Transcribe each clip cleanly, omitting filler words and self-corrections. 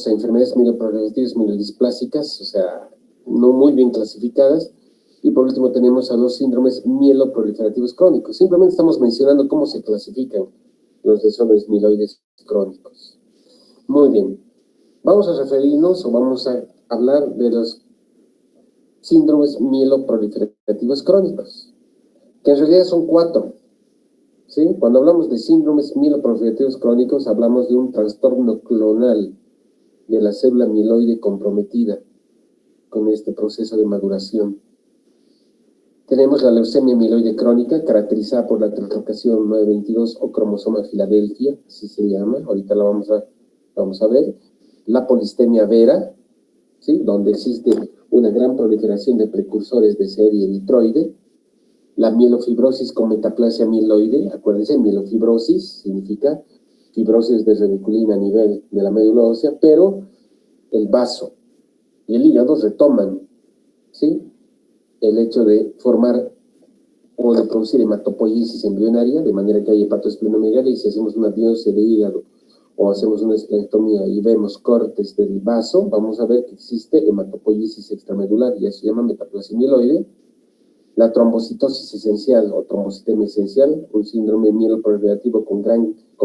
enfermedades mieloproliferativas mielodisplásicas, o sea, no muy bien clasificadas. Y por último tenemos a los síndromes mieloproliferativos crónicos. Simplemente estamos mencionando cómo se clasifican los desórdenes mieloides crónicos. Muy bien. Vamos a referirnos o vamos a hablar de los síndromes mieloproliferativos crónicos, que en realidad son 4. ¿Sí? Cuando hablamos de síndromes mieloproliferativos crónicos, hablamos de un trastorno clonal de la célula mieloide comprometida con este proceso de maduración. Tenemos la leucemia mieloide crónica, caracterizada por la translocación 922 o cromosoma Filadelfia, así se llama, ahorita la vamos a ver. La polistemia vera, ¿sí? Donde existe una gran proliferación de precursores de serie eritroide. La mielofibrosis con metaplasia mieloide, acuérdense, mielofibrosis significa fibrosis de reticulina a nivel de la médula ósea, pero el vaso y el hígado retoman, ¿sí?, el hecho de formar o de producir hematopoiesis embrionaria, de manera que hay hepatoesplenomegalia, y si hacemos una biopsia de hígado o hacemos una esplenectomía y vemos cortes del vaso, vamos a ver que existe hematopoiesis extramedular, y eso se llama metaplasia mieloide. La trombocitosis esencial o trombocitemia esencial, un síndrome mieloproliferativo con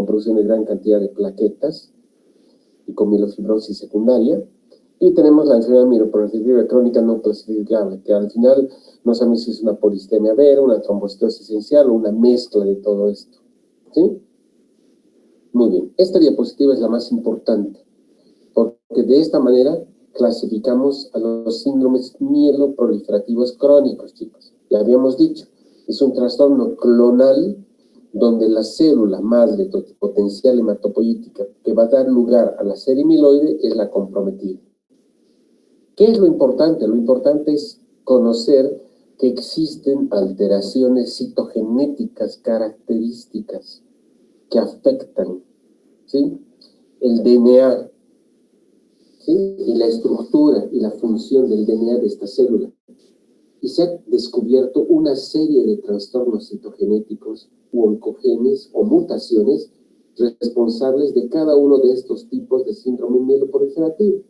producción de gran cantidad de plaquetas y con mielofibrosis secundaria. Y tenemos la enfermedad mieloproliferativa crónica no clasificable, que al final no sabemos si es una polistemia vera, una trombocitosis esencial o una mezcla de todo esto. ¿Sí? Muy bien. Esta diapositiva es la más importante, porque de esta manera clasificamos a los síndromes mieloproliferativos crónicos, chicos. Ya habíamos dicho, es un trastorno clonal donde la célula madre potencial hematopoyética que va a dar lugar a la serie mieloide es la comprometida. ¿Qué es lo importante? Lo importante es conocer que existen alteraciones citogenéticas características que afectan, ¿sí?, el DNA, ¿sí?, y la estructura y la función del DNA de esta célula. Y se ha descubierto una serie de trastornos citogenéticos u oncogenes o mutaciones responsables de cada uno de estos tipos de síndrome mieloproliferativo.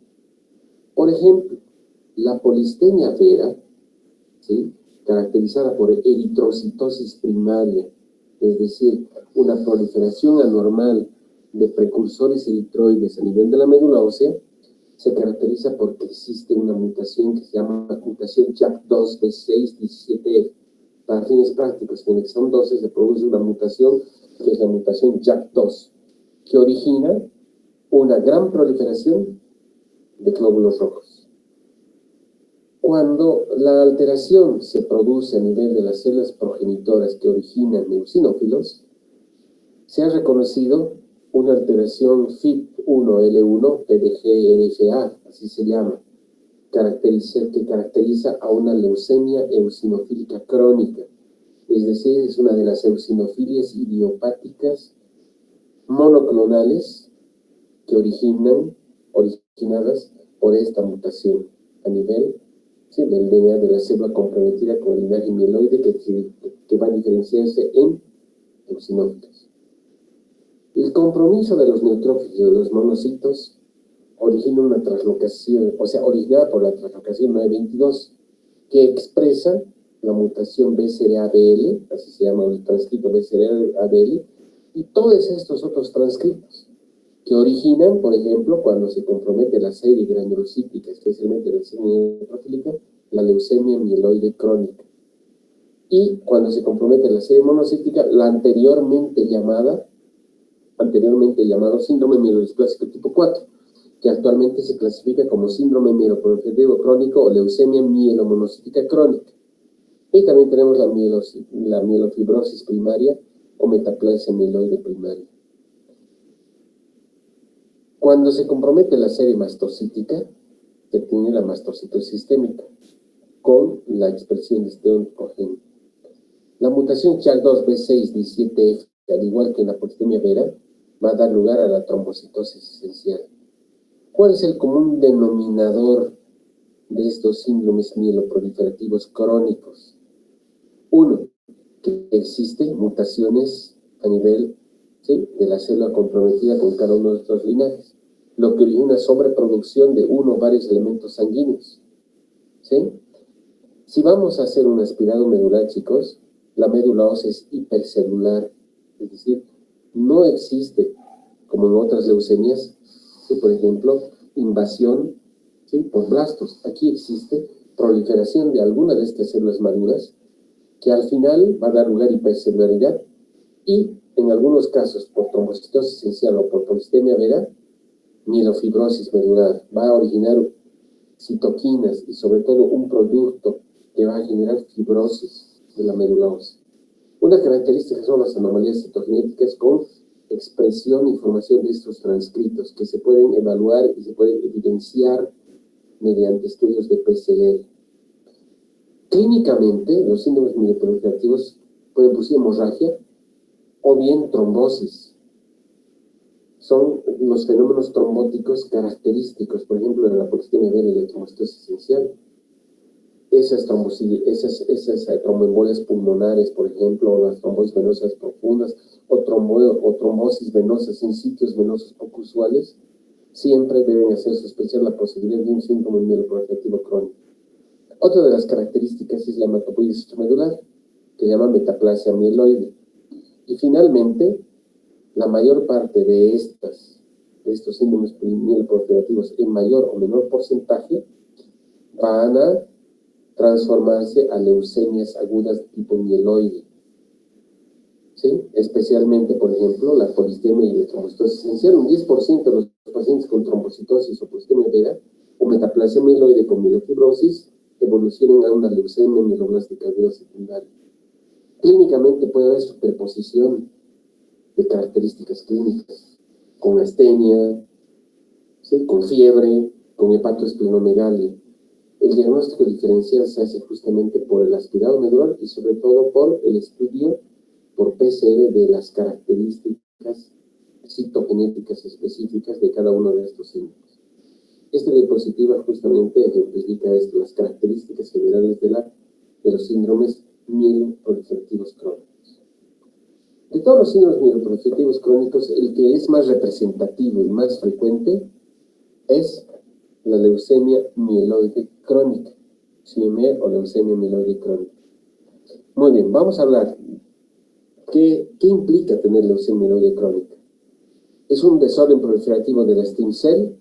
Por ejemplo, la polistemia vera, ¿sí?, caracterizada por eritrocitosis primaria, es decir, una proliferación anormal de precursores eritroides a nivel de la médula ósea, se caracteriza porque existe una mutación que se llama mutación JAK2B617F. Para fines prácticos, en el exón 12 se produce una mutación que es la mutación JAK2, que origina una gran proliferación de glóbulos rojos. Cuando la alteración se produce a nivel de las células progenitoras que originan eosinófilos, se ha reconocido una alteración FIP1L1 PDGNFA, así se llama, que caracteriza a una leucemia eosinofílica crónica, es decir, es una de las eosinofilias idiopáticas monoclonales que originadas por esta mutación a nivel, ¿sí?, del DNA de la célula comprometida con el linaje mieloide que va a diferenciarse en eosinófilos. El compromiso de los neutrófilos y de los monocitos origina una translocación, o sea, originada por la translocación 922, que expresa la mutación BCR-ABL, así se llama el transcripto BCR-ABL, y todos estos otros transcriptos que originan, por ejemplo, cuando se compromete la serie granulocítica, especialmente la serie neutrofílica, la leucemia mieloide crónica. Y cuando se compromete la serie monocítica, la anteriormente llamado síndrome mielodisplásico tipo 4, que actualmente se clasifica como síndrome mieloproliferativo crónico o leucemia mielomonocítica crónica. Y también tenemos la mielofibrosis primaria o metaplasia mieloide primaria. Cuando se compromete la serie mastocítica, se tiene la mastocitosis sistémica con la expresión de este oncogeno. La mutación JAK2B617F, al igual que en la polistemia vera, va a dar lugar a la trombocitosis esencial. ¿Cuál es el común denominador de estos síndromes mieloproliferativos crónicos? Uno, que existen mutaciones a nivel, ¿sí?, de la célula comprometida con cada uno de estos linajes. lo que origina una sobreproducción de uno o varios elementos sanguíneos, ¿sí? Si vamos a hacer un aspirado medular, chicos, la médula ósea es hipercelular, es decir, no existe, como en otras leucemias, ¿sí? Por ejemplo, invasión, ¿sí? Por blastos. Aquí existe proliferación de alguna de estas células maduras, que al final va a dar lugar a hipercelularidad y, en algunos casos, por trombocitosis esencial o por polistemia vera, mielofibrosis medular. Va a originar citoquinas y sobre todo un producto que va a generar fibrosis de la médula ósea. Una característica son las anomalías citogenéticas con expresión y formación de estos transcritos que se pueden evaluar y se pueden evidenciar mediante estudios de PCR. Clínicamente, los síndromes mieloproliferativos pueden producir hemorragia o bien trombosis. Son los fenómenos trombóticos característicos, por ejemplo, de la polistemia vera y la trombocitosis esencial. Esas tromboembolias pulmonares, por ejemplo, o las trombosis venosas profundas, o trombosis venosas en sitios venosos poco usuales, siempre deben hacer sospechar la posibilidad de un síndrome mieloproliferativo crónico. Otra de las características es la hematopoiesis medular, que se llama metaplasia mieloide. Y finalmente, la mayor parte de estos síndromes mieloproliferativos en mayor o menor porcentaje van a transformarse a leucemias agudas de tipo mieloide, ¿sí? Especialmente, por ejemplo, la polistemia y la trombocitosis esencial. Un 10% de los pacientes con trombocitosis o polistemia vera o metaplasia mieloide con mielofibrosis evolucionan a una leucemia mieloblástica aguda secundaria. Clínicamente puede haber superposición de características clínicas, con astenia, ¿sí? Con fiebre, con hepatoesplenomegalia. El diagnóstico diferencial se hace justamente por el aspirado medular y sobre todo por el estudio por PCR de las características citogenéticas específicas de cada uno de estos síndromes. Esta diapositiva justamente ejemplifica esto, las características generales de los síndromes mieloproliferativos crónicos. De todos los síndromes mieloproliferativos crónicos, el que es más representativo y más frecuente es la leucemia mieloide crónica, CME o leucemia mieloide crónica. Muy bien, vamos a hablar. ¿Qué implica tener leucemia mieloide crónica? Es un desorden proliferativo de la stem cell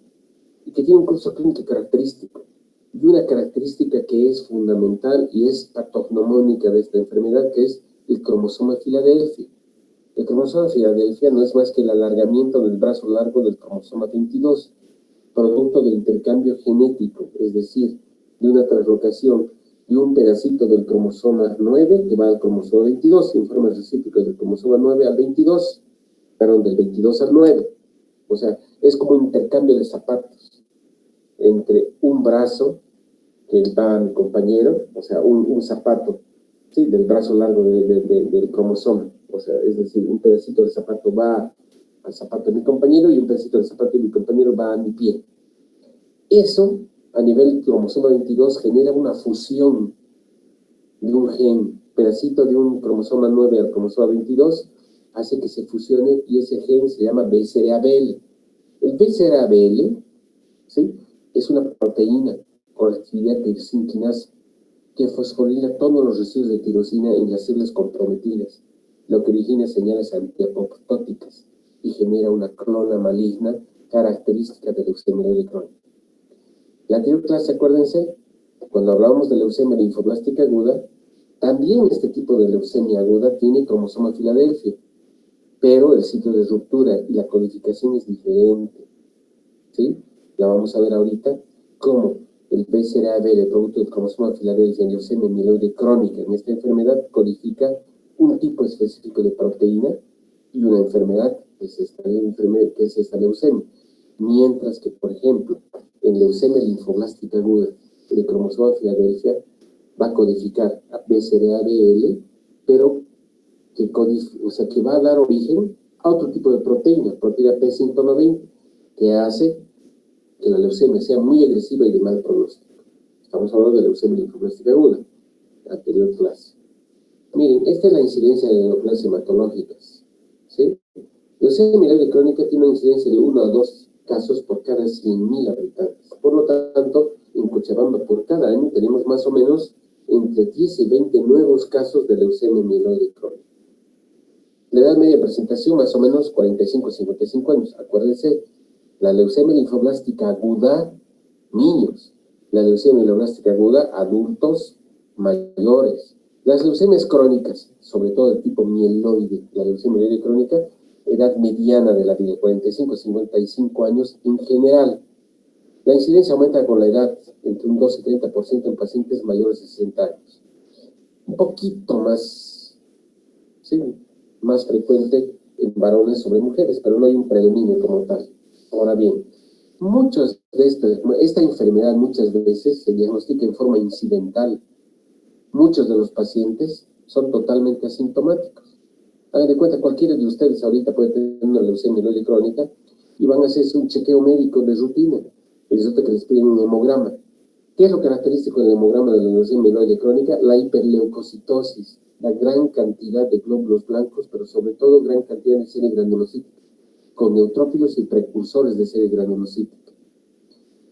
y que tiene un curso clínico característico. Y una característica que es fundamental y es patognomónica de esta enfermedad, que es el cromosoma Filadelfia. El cromosoma Filadelfia no es más que el alargamiento del brazo largo del cromosoma 22, producto del intercambio genético, es decir, de una translocación de un pedacito del cromosoma 9 que va al cromosoma 22, en forma recíproca del cromosoma 9 al 22, perdón, del 22 al 9. O sea, es como un intercambio de zapatos entre un brazo que va a mi compañero, o sea, un zapato, sí, del brazo largo del cromosoma. O sea, es decir, un pedacito de zapato va al zapato de mi compañero y un pedacito de zapato de mi compañero va a mi pie. Eso, a nivel cromosoma 22, genera una fusión de un gen, pedacito de un cromosoma 9 al cromosoma 22, hace que se fusione y ese gen se llama BCR-ABL. El BCR-ABL, ¿sí?, es una proteína con actividad tirosina que fosforila todos los residuos de tirosina en las células comprometidas, lo que origina señales antiapoptóticas y genera una clona maligna característica de leucemia mieloide crónica. La anterior clase, acuérdense, cuando hablábamos de leucemia linfoblástica aguda, también este tipo de leucemia aguda tiene cromosoma Filadelfia, pero el sitio de ruptura y la codificación es diferente, ¿sí? La vamos a ver ahorita, cómo el BCR-ABL, el producto del cromosoma Filadelfia en leucemia mieloide crónica, en esta enfermedad codifica un tipo específico de proteína y una enfermedad que es esta leucemia. Mientras que, por ejemplo, en leucemia linfoblástica aguda, el cromosoma Filadelfia va a codificar a BCR-ABL, pero que va a dar origen a otro tipo de proteína P190, que hace que la leucemia sea muy agresiva y de mal pronóstico. Estamos hablando de leucemia linfoblástica aguda, la anterior clase. Miren, esta es la incidencia de neoplasias hematológicas, ¿sí? Leucemia mieloide crónica tiene una incidencia de 1 a 2 casos por cada 100.000 habitantes. Por lo tanto, en Cochabamba por cada año tenemos más o menos entre 10 y 20 nuevos casos de leucemia mieloide crónica. La edad media de presentación más o menos 45 a 55 años. Acuérdense, la leucemia linfoblástica aguda, niños. La leucemia mieloblástica aguda, adultos mayores. Las leucemias crónicas, sobre todo el tipo mieloide, la leucemia mieloide crónica, edad mediana de la vida, 45 a 55 años en general. La incidencia aumenta con la edad, entre un 12 y 30% en pacientes mayores de 60 años. Un poquito más, sí, más frecuente en varones sobre mujeres, pero no hay un predominio como tal. Ahora bien, muchos de esta enfermedad muchas veces se diagnostica en forma incidental. Muchos de los pacientes son totalmente asintomáticos. Hagan de cuenta, cualquiera de ustedes ahorita puede tener una leucemia mieloide crónica y van a hacerse un chequeo médico de rutina. Y resulta que les piden un hemograma. ¿Qué es lo característico del hemograma de la leucemia mieloide crónica? La hiperleucocitosis, la gran cantidad de glóbulos blancos, pero sobre todo gran cantidad de serie granulocítica, con neutrófilos y precursores de serie granulocítica.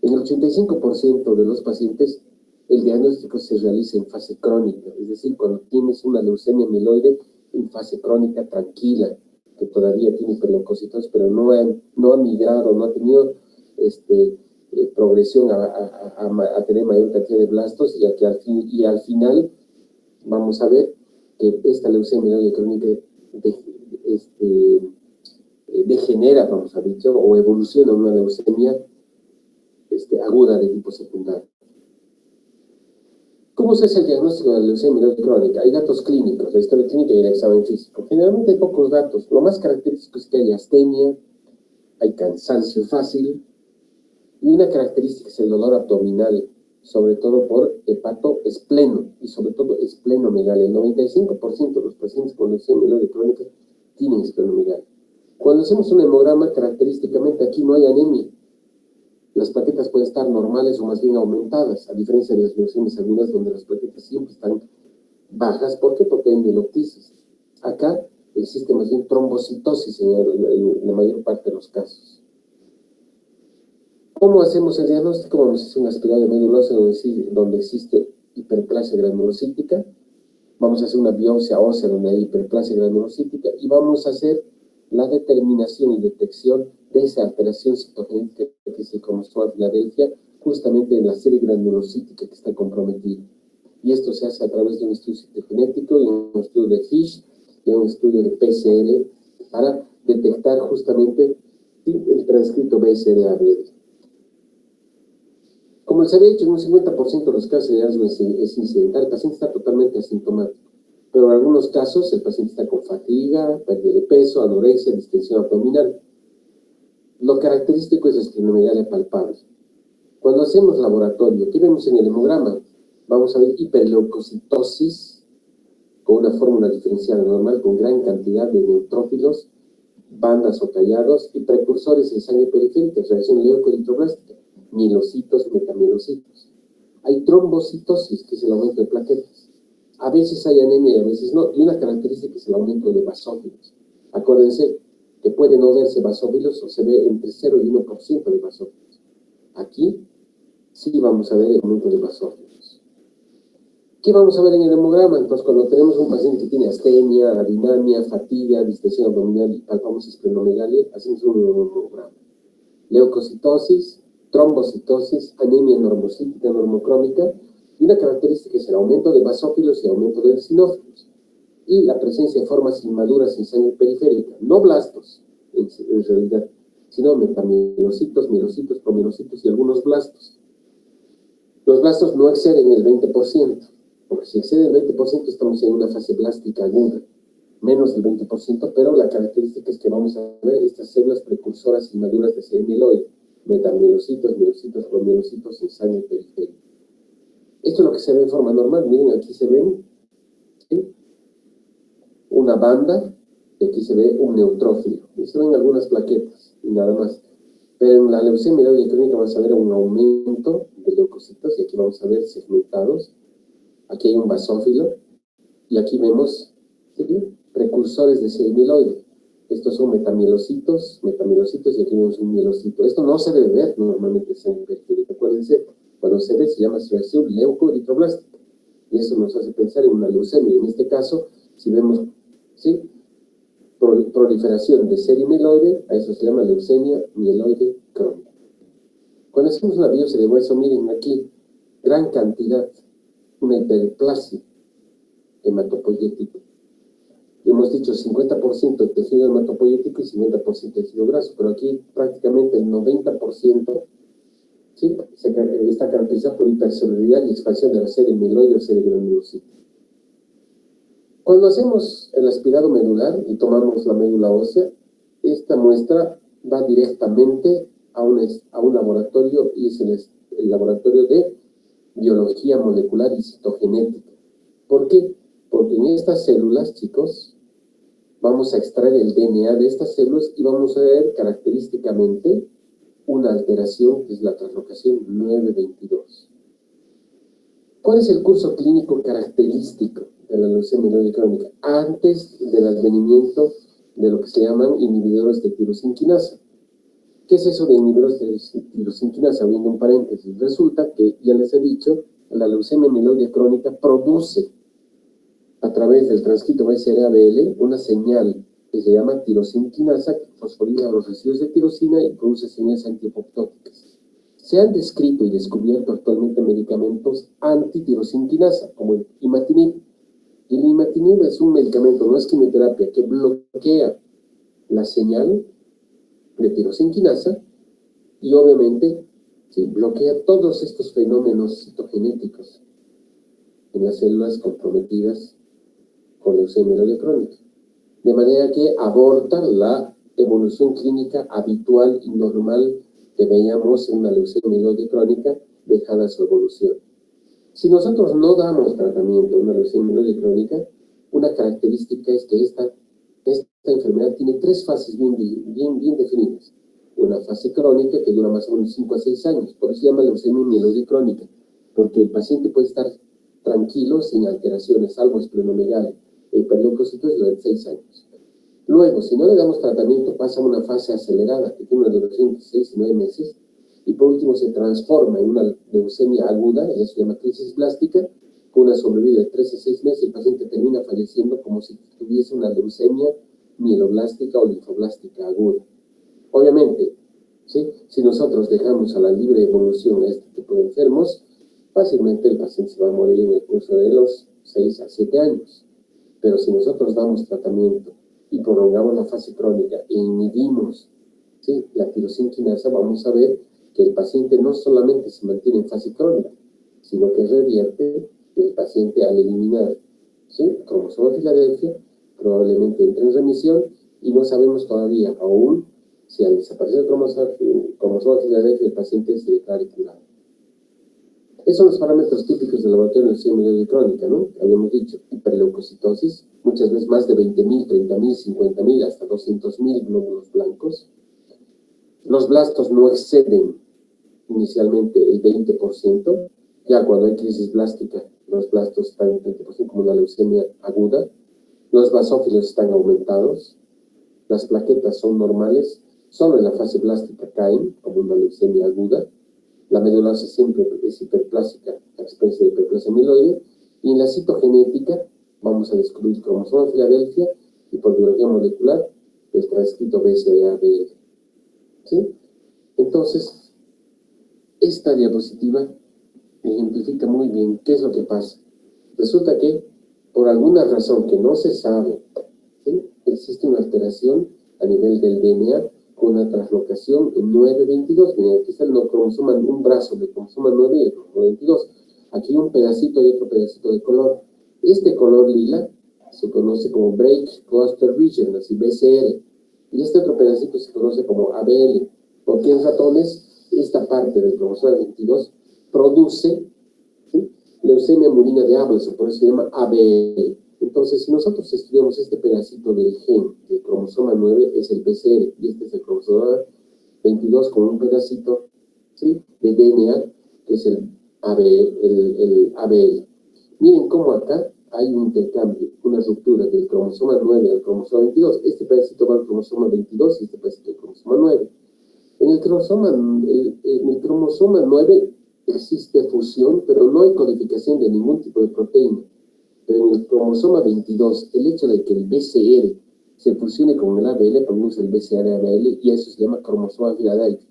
En el 85% de los pacientes, el diagnóstico se realiza en fase crónica, es decir, cuando tienes una leucemia mieloide en fase crónica tranquila, que todavía tiene hiperleucocitosis, pero no ha migrado, no ha tenido progresión a tener mayor cantidad de blastos y al final vamos a ver que esta leucemia mieloide crónica degenera, vamos a decir, o evoluciona en una leucemia aguda de tipo secundario. ¿Cómo se hace el diagnóstico de la leucemia mieloide crónica? Hay datos clínicos, la historia clínica y el examen físico. Generalmente hay pocos datos. Lo más característico es que hay astemia, hay cansancio fácil, y una característica es el dolor abdominal, sobre todo por hepatoespleno y sobre todo esplenomegalia. El 95% de los pacientes con leucemia mieloide crónica tienen esplenomegalia. Cuando hacemos un hemograma, característicamente aquí no hay anemia. Las plaquetas pueden estar normales o más bien aumentadas, a diferencia de las leucemias agudas donde las plaquetas siempre están bajas. ¿Por qué? Porque hay mieloptisis. Acá existe más bien trombocitosis en la mayor parte de los casos. ¿Cómo hacemos el diagnóstico? Vamos a hacer un aspirado de médula ósea donde existe hiperplasia granulocítica. Vamos a hacer una biopsia ósea donde hay hiperplasia granulocítica y vamos a hacer la determinación y detección de esa alteración citogenética que se conoció a Filadelfia, justamente en la serie granulocítica que está comprometida. Y esto se hace a través de un estudio citogenético y un estudio de FISH y un estudio de PCR para detectar justamente el transcrito BSR-ABL. Como les había dicho, en un 50% de los casos de hallazgo es incidental, el paciente está totalmente asintomático. Pero en algunos casos el paciente está con fatiga, pérdida de peso, anorexia, distensión abdominal. Lo característico es la esplenomegalia palpable. Cuando hacemos laboratorio, ¿qué vemos en el hemograma? Vamos a ver hiperleucocitosis con una fórmula diferencial normal, con gran cantidad de neutrófilos, bandas o tallados y precursores en sangre periférica, reacción leucoeritroblástica, mielocitos, metamielocitos. Hay trombocitosis, que es el aumento de plaquetas. A veces hay anemia y a veces no. Y una característica es el aumento de basófilos. Acuérdense que puede no verse basófilos o se ve entre 0 y 1% de basófilos. Aquí sí vamos a ver el aumento de basófilos. ¿Qué vamos a ver en el hemograma? Entonces, cuando tenemos un paciente que tiene astemia, adinamia, fatiga, distensión abdominal y palpamos esplenomegalia, hacemos un hemograma. Leucocitosis, trombocitosis, anemia normocítica, normocrómica, y una característica es el aumento de basófilos y aumento de eosinófilos, y la presencia de formas inmaduras en sangre periférica, no blastos en realidad, sino metamielocitos, mielocitos, promielocitos y algunos blastos. Los blastos no exceden el 20%, porque si exceden el 20% estamos en una fase blástica aguda, menos del 20%, pero la característica es que vamos a ver estas células precursoras inmaduras de serie mieloide, metamielocitos, mielocitos, promielocitos en sangre periférica. Esto es lo que se ve en forma normal. Miren, aquí se ven, ¿sí?, una banda, y aquí se ve un neutrófilo, y se ven algunas plaquetas, y nada más. Pero en la leucemia mieloide crónica vamos a ver un aumento de leucocitos, y aquí vamos a ver segmentados. Aquí hay un basófilo, y aquí vemos, ¿sí?, precursores de serie mieloide. Estos son metamielocitos, y aquí vemos un mielocito. Esto no se debe ver normalmente en sangre periférica. Acuérdense, cuando se ve se llama reacción leucoeritroblástica. Y eso nos hace pensar en una leucemia. En este caso, si vemos, ¿sí?, proliferación de serie mieloide, a eso se llama leucemia mieloide crónica. Cuando hacemos una biopsia de hueso, miren aquí, gran cantidad, una hiperplasia hematopoyética. Hemos dicho 50% de tejido hematopoyético y 50% de tejido graso, pero aquí prácticamente el 90%, ¿sí?, está caracterizado por hipercelularidad y expansión de la serie mieloide o serie granulocita. Cuando hacemos el aspirado medular y tomamos la médula ósea, esta muestra va directamente a un laboratorio, y es el laboratorio de biología molecular y citogenética. ¿Por qué? Porque en estas células, chicos, vamos a extraer el DNA de estas células y vamos a ver característicamente una alteración que es la translocación 922. ¿Cuál es el curso clínico característico de la leucemia mieloide crónica? Antes del advenimiento de lo que se llaman inhibidores de tirosina quinasa. ¿Qué es eso de inhibidores de tirosina quinasa? Abriendo un paréntesis, resulta que, ya les he dicho, la leucemia mieloide crónica produce a través del transcrito BCR-ABL una señal que se llama tirosina quinasa, que fosforila los residuos de tirosina y produce señales antiapoptóticas. Se han descrito y descubierto actualmente medicamentos antitirosina quinasa, como el imatinib. Y el imatinib es un medicamento, no es quimioterapia, que bloquea la señal de tirosina quinasa y obviamente, sí, bloquea todos estos fenómenos citogenéticos en las células comprometidas con leucemia mieloide crónica. De manera que aborta la evolución clínica habitual y normal que veíamos en una leucemia mieloide crónica, dejada su evolución. Si nosotros no damos tratamiento a una leucemia mieloide crónica, una característica es que esta enfermedad tiene tres fases bien definidas. Una fase crónica que dura más o menos 5 a 6 años, por eso se llama leucemia mieloide crónica, porque el paciente puede estar tranquilo, sin alteraciones, salvo esplenomegalia e hiperleucocitosis durante 6 años. Luego, si no le damos tratamiento, pasa a una fase acelerada, que tiene una duración de 6 y 9 meses, y por último se transforma en una leucemia aguda, eso se llama crisis blástica, con una sobrevida de 3 a 6 meses, el paciente termina falleciendo como si tuviese una leucemia mieloblástica o linfoblástica aguda. Obviamente, ¿sí?, si nosotros dejamos a la libre evolución a este tipo de enfermos, fácilmente el paciente se va a morir en el curso de los 6 a 7 años. Pero si nosotros damos tratamiento y prolongamos la fase crónica e inhibimos, ¿sí?, la tirosina quinasa, vamos a ver que el paciente no solamente se mantiene en fase crónica, sino que revierte el paciente al eliminar, ¿sí?, cromosoma de Filadelfia, probablemente entre en remisión, y no sabemos todavía aún si al desaparecer el cromosoma de Filadelfia el paciente se declara curado. Esos son los parámetros típicos del laboratorio de leucemia mieloide crónica, ¿no? Habíamos dicho, hiperleucocitosis, muchas veces más de 20.000, 30.000, 50.000, hasta 200.000 glóbulos blancos. Los blastos no exceden inicialmente el 20%, ya cuando hay crisis blástica, los blastos están en 20%, como la leucemia aguda. Los basófilos están aumentados, las plaquetas son normales, solo en la fase blástica caen, como una leucemia aguda. La médula ósea siempre es hiperplásica, a experiencia de hiperplasia mieloide, y en la citogenética vamos a descubrir el cromosoma de Filadelfia y por biología molecular el transcrito BCR-ABL. ¿Sí? Entonces, esta diapositiva ejemplifica muy bien qué es lo que pasa. Resulta que, por alguna razón que no se sabe, ¿sí?, existe una alteración a nivel del DNA con una translocación en 922. Miren, aquí está el cromosoma, un brazo del cromosoma 9 y el cromosoma 22. Aquí un pedacito y otro pedacito de color. Este color lila se conoce como Break Cluster Region, así BCR. Y este otro pedacito se conoce como ABL, porque en ratones esta parte del cromosoma 22 produce, ¿sí?, leucemia murina de Abelson, por eso se llama ABL. Entonces, si nosotros estudiamos este pedacito del gen del cromosoma 9, es el BCR, y este es el cromosoma 22 con un pedacito, ¿sí?, de DNA, que es el ABL. Miren cómo acá hay un intercambio, una ruptura del cromosoma 9 al cromosoma 22. Este pedacito va al cromosoma 22 y este pedacito al cromosoma 9. En el cromosoma 9 existe fusión, pero no hay codificación de ningún tipo de proteína. Pero en el cromosoma 22, el hecho de que el BCR se fusione con el ABL produce el BCR-ABL y eso se llama cromosoma Philadelphia.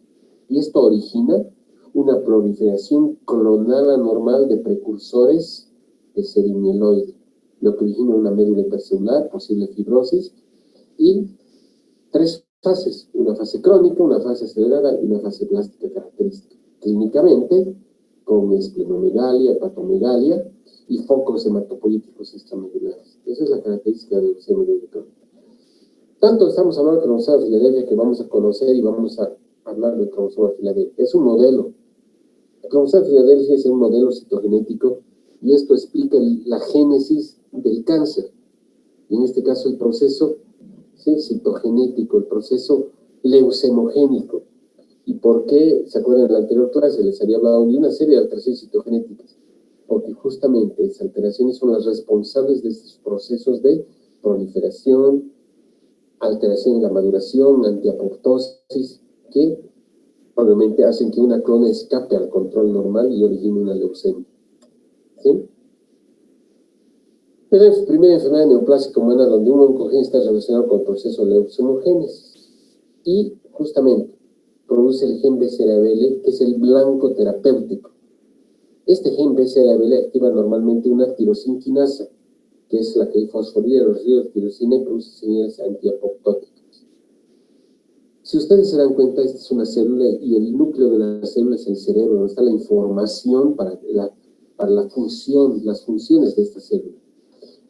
Y esto origina una proliferación clonal anormal de precursores de cerimieloide, lo que origina una médula hipercelular, posible fibrosis, y 3 fases, una fase crónica, una fase acelerada y una fase plástica característica. Clínicamente, con esplenomegalia, hepatomegalia y focos hematopoyéticos extramedulares. Esa es la característica de la leucemia mieloide crónica. Tanto estamos hablando de cromosoma de Filadelfia que vamos a conocer y vamos a hablar del cromosoma de Filadelfia. Es un modelo. El cromosoma de Filadelfia es un modelo citogenético y esto explica la génesis del cáncer. Y en este caso el proceso citogenético, el proceso leucemogénico. ¿Y por qué? ¿Se acuerdan en la anterior clase? Les había hablado de una serie de alteraciones citogenéticas. Porque justamente esas alteraciones son las responsables de estos procesos de proliferación, alteración en la maduración, antiapoptosis, que obviamente hacen que una clona escape al control normal y origine una leucemia. ¿Sí? Es la primera enfermedad neoplásica humana donde un oncogene está relacionado con el proceso de leucemogénesis y justamente produce el gen BCR-ABL, que es el blanco terapéutico. Este gen BCR-ABL activa normalmente una tirosinquinasa, que es la que fosforila los ríos de tirosina y produce señales antiapoptóticas. Si ustedes se dan cuenta, esta es una célula y el núcleo de la célula es el cerebro, donde está la información para la función, las funciones de esta célula.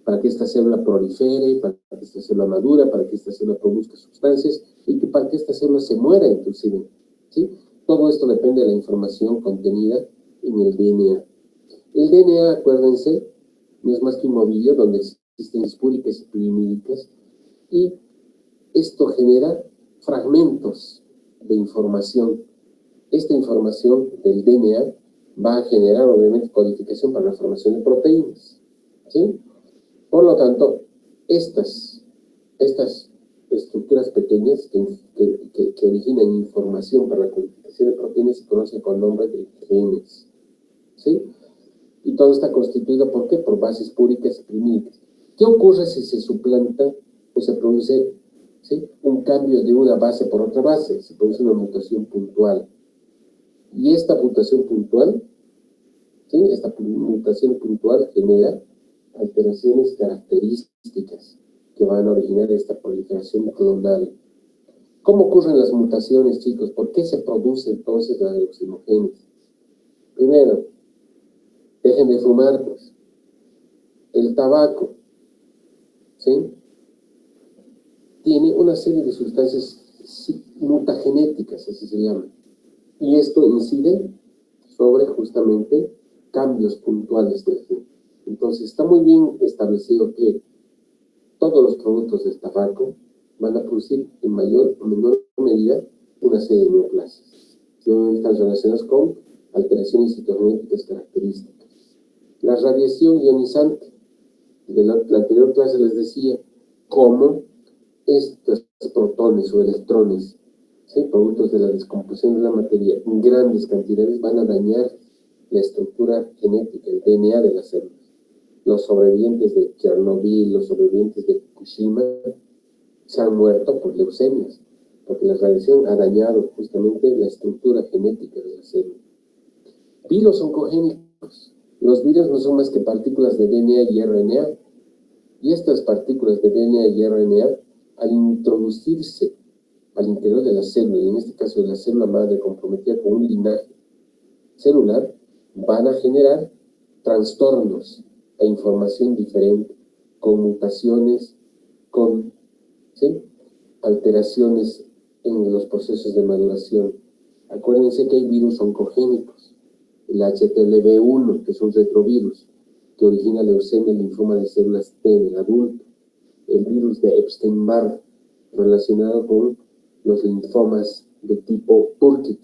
Para que esta célula prolifere, para que esta célula madura, para que esta célula produzca sustancias y para que esta célula se muera inclusive. ¿Sí? Todo esto depende de la información contenida en el DNA. El DNA, acuérdense, no es más que un movilio donde existen espúricas y pirimídicas y esto genera fragmentos de información. Esta información del DNA va a generar obviamente codificación para la formación de proteínas. ¿Sí? Por lo tanto, estas estructuras pequeñas que originan información para la codificación de proteínas se conocen con nombre de genes. ¿Sí? Y todo está constituido, ¿por qué? Por bases púricas y pirimídicas. ¿Qué ocurre si se suplanta o se produce un cambio de una base por otra base? Se produce una mutación puntual. Y esta mutación puntual, genera alteraciones características que van a originar esta proliferación clonal. ¿Cómo ocurren las mutaciones, chicos? ¿Por qué se produce entonces la leucemogénesis? Primero, dejen de fumar, pues. El tabaco, ¿sí? Tiene una serie de sustancias mutagenéticas, así se llaman. Y esto incide sobre justamente cambios puntuales del gen. Entonces, está muy bien establecido que todos los productos del tabaco van a producir en mayor o menor medida una serie de neoplasias, que están relacionadas con alteraciones citogenéticas características. La radiación ionizante, de la anterior clase les decía cómo estos protones o electrones, productos de la descomposición de la materia en grandes cantidades, van a dañar la estructura genética, el DNA de las células. Los sobrevivientes de Chernobyl, los sobrevivientes de Fukushima, se han muerto por leucemias, porque la radiación ha dañado justamente la estructura genética de la célula. Virus oncogénicos. Los virus no son más que partículas de DNA y RNA, y estas partículas de DNA y RNA, al introducirse al interior de la célula, y en este caso de la célula madre comprometida con un linaje celular, van a generar trastornos e información diferente, con mutaciones, con alteraciones en los procesos de maduración. Acuérdense que hay virus oncogénicos, el HTLV1, que es un retrovirus, que origina leucemia y linfoma de células T en el adulto, el virus de Epstein-Barr, relacionado con los linfomas de tipo Burkitt,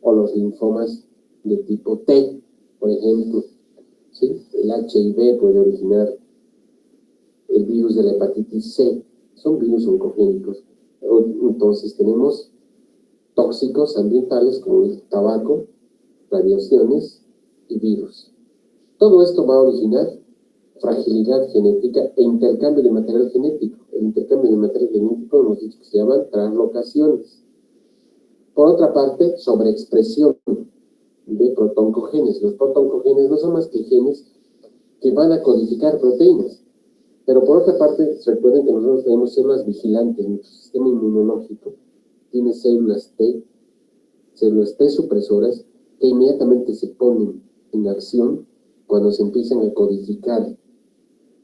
o los linfomas de tipo T, por ejemplo. ¿Sí? El HIV puede originar el virus de la hepatitis C, son virus oncogénicos. Entonces tenemos tóxicos ambientales como el tabaco, radiaciones y virus. Todo esto va a originar fragilidad genética e intercambio de material genético. El intercambio de material genético hemos dicho que se llaman translocaciones. Por otra parte, sobreexpresión de protoncogenes. Los protoncogenes no son más que genes que van a codificar proteínas. Pero por otra parte, recuerden que nosotros tenemos células vigilantes. Nuestro sistema inmunológico tiene células T supresoras, que inmediatamente se ponen en acción cuando se empiezan a codificar